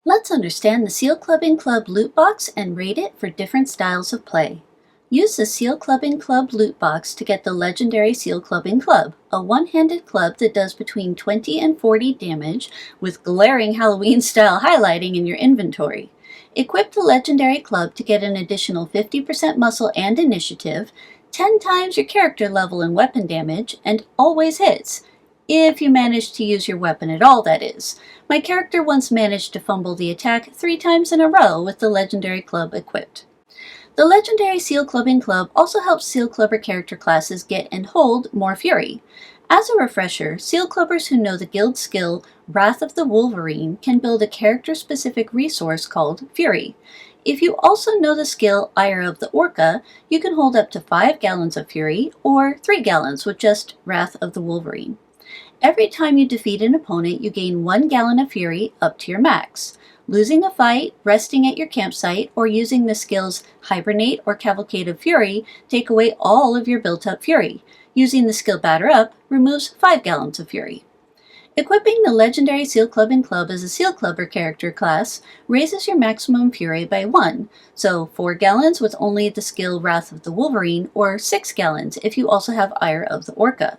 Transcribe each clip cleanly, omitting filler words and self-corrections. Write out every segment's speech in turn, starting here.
Let's understand the Seal Clubbing Club loot box and rate it for different styles of play. Use the Seal Clubbing Club loot box to get the legendary Seal Clubbing Club, a one-handed club that does between 20 and 40 damage with glaring Halloween-style highlighting in your inventory. Equip the legendary club to get an additional 50% muscle and initiative, 10 times your character level and weapon damage, and always hits. If you manage to use your weapon at all, that is. My character once managed to fumble the attack 3 times in a row with the legendary club equipped. The legendary Seal Clubbing Club also helps Seal Clubber character classes get and hold more fury. As a refresher, Seal Clubbers who know the guild skill Wrath of the Wolverine can build a character-specific resource called Fury. If you also know the skill Ire of the Orca, you can hold up to 5 gallons of Fury, or 3 gallons with just Wrath of the Wolverine. Every time you defeat an opponent, you gain 1 gallon of Fury up to your max. Losing a fight, resting at your campsite, or using the skills Hibernate or Cavalcade of Fury take away all of your built-up Fury. Using the skill Batter Up removes 5 gallons of Fury. Equipping the legendary Seal Clubbing Club as a Seal Clubber character class raises your maximum Fury by 1, so 4 gallons with only the skill Wrath of the Wolverine, or 6 gallons if you also have Ire of the Orca.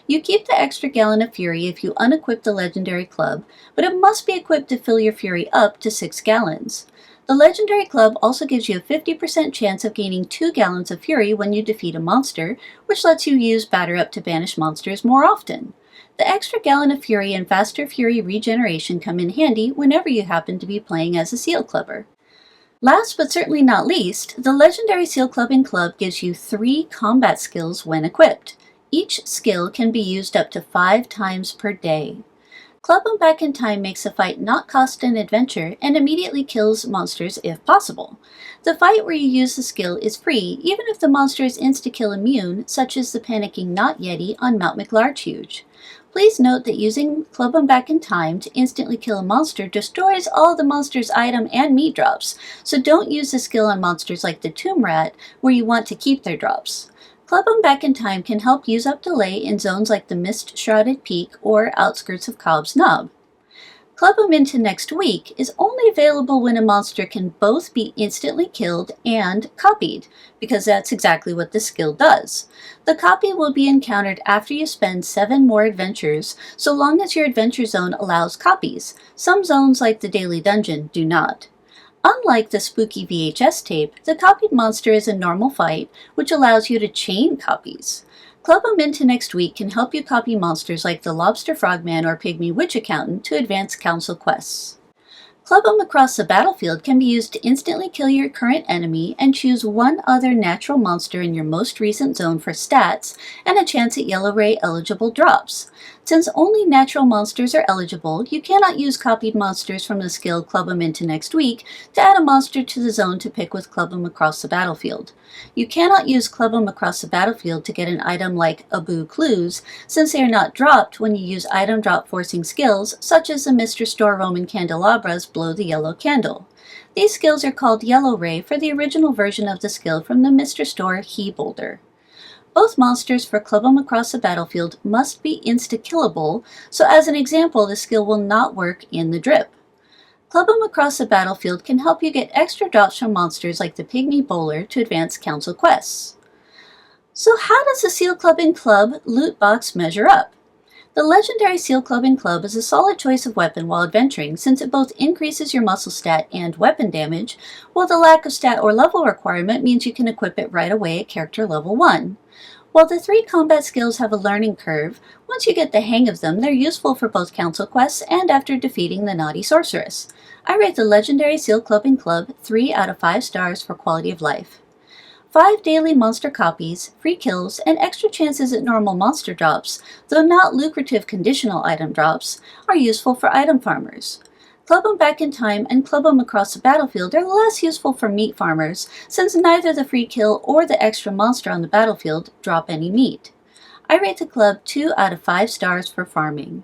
You keep the extra gallon of Fury if you unequip the legendary club, but it must be equipped to fill your Fury up to 6 gallons. The legendary club also gives you a 50% chance of gaining 2 gallons of Fury when you defeat a monster, which lets you use Batter Up to banish monsters more often. The extra gallon of Fury and faster Fury regeneration come in handy whenever you happen to be playing as a Seal Clubber. Last but certainly not least, the legendary Seal Clubbing Club gives you 3 combat skills when equipped. Each skill can be used up to 5 times per day. Club 'em Back in Time makes a fight not cost an adventure and immediately kills monsters if possible. The fight where you use the skill is free even if the monster is insta-kill immune, such as the panicking Not Yeti on Mount McLargehuge. Please note that using Club 'em Back in Time to instantly kill a monster destroys all the monster's item and meat drops, so don't use the skill on monsters like the Tomb Rat where you want to keep their drops. Club 'em Back in Time can help use up delay in zones like the Mist-Shrouded Peak or outskirts of Cobb's Knob. Club 'em Into Next Week is only available when a monster can both be instantly killed and copied, because that's exactly what the skill does. The copy will be encountered after you spend 7 more adventures, so long as your adventure zone allows copies. Some zones, like the Daily Dungeon, do not. Unlike the spooky VHS tape, the copied monster is a normal fight, which allows you to chain copies. Club 'em Into Next Week can help you copy monsters like the Lobster Frogman or Pygmy Witch Accountant to advance council quests. Club 'em Across the Battlefield can be used to instantly kill your current enemy and choose one other natural monster in your most recent zone for stats and a chance at Yellow Ray eligible drops. Since only natural monsters are eligible, you cannot use copied monsters from the skill Club 'em Into Next Week to add a monster to the zone to pick with Club 'em Across the Battlefield. You cannot use Club 'em Across the Battlefield to get an item like Abu Clues, since they are not dropped when you use item drop forcing skills such as the Mr. Store Roman Candelabra's Blow the Yellow Candle. These skills are called Yellow Ray for the original version of the skill from the Mr. Store He Boulder. Both monsters for Club 'em Across the Battlefield must be insta-killable, so as an example, the skill will not work in the drip. Club 'em Across the Battlefield can help you get extra drops from monsters like the Pygmy Bowler to advance council quests. So how does the Seal Clubbing Club loot box measure up? The legendary Seal Clubbing Club is a solid choice of weapon while adventuring, since it both increases your muscle stat and weapon damage, while the lack of stat or level requirement means you can equip it right away at character level 1. While the 3 combat skills have a learning curve, once you get the hang of them, they're useful for both council quests and after defeating the naughty sorceress. I rate the legendary Seal Clubbing Club 3 out of 5 stars for quality of life. 5 daily monster copies, free kills, and extra chances at normal monster drops, though not lucrative conditional item drops, are useful for item farmers. Club 'em Back in Time and Club 'em Across the Battlefield are less useful for meat farmers, since neither the free kill or the extra monster on the battlefield drop any meat. I rate the club 2 out of 5 stars for farming.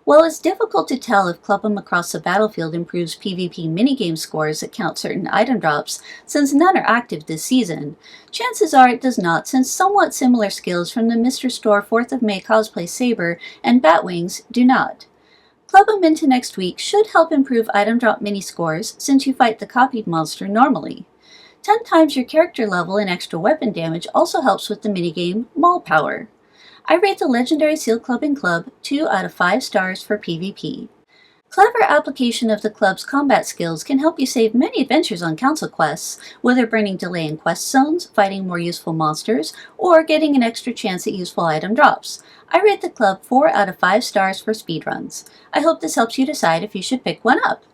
While it's difficult to tell if Club 'em Across the Battlefield improves PvP minigame scores that count certain item drops, since none are active this season, chances are it does not, since somewhat similar skills from the Mr. Store 4th of May cosplay Saber and Batwings do not. Club them into next week should help improve item drop mini scores since you fight the copied monster normally. 10 times your character level and extra weapon damage also helps with the minigame Maul Power. I rate the Legendary Seal Clubbing Club 2 out of 5 stars for PvP. Clever application of the club's combat skills can help you save many adventures on council quests, whether bringing delay in quest zones, fighting more useful monsters, or getting an extra chance at useful item drops. I rate the club 4 out of 5 stars for speedruns. I hope this helps you decide if you should pick one up.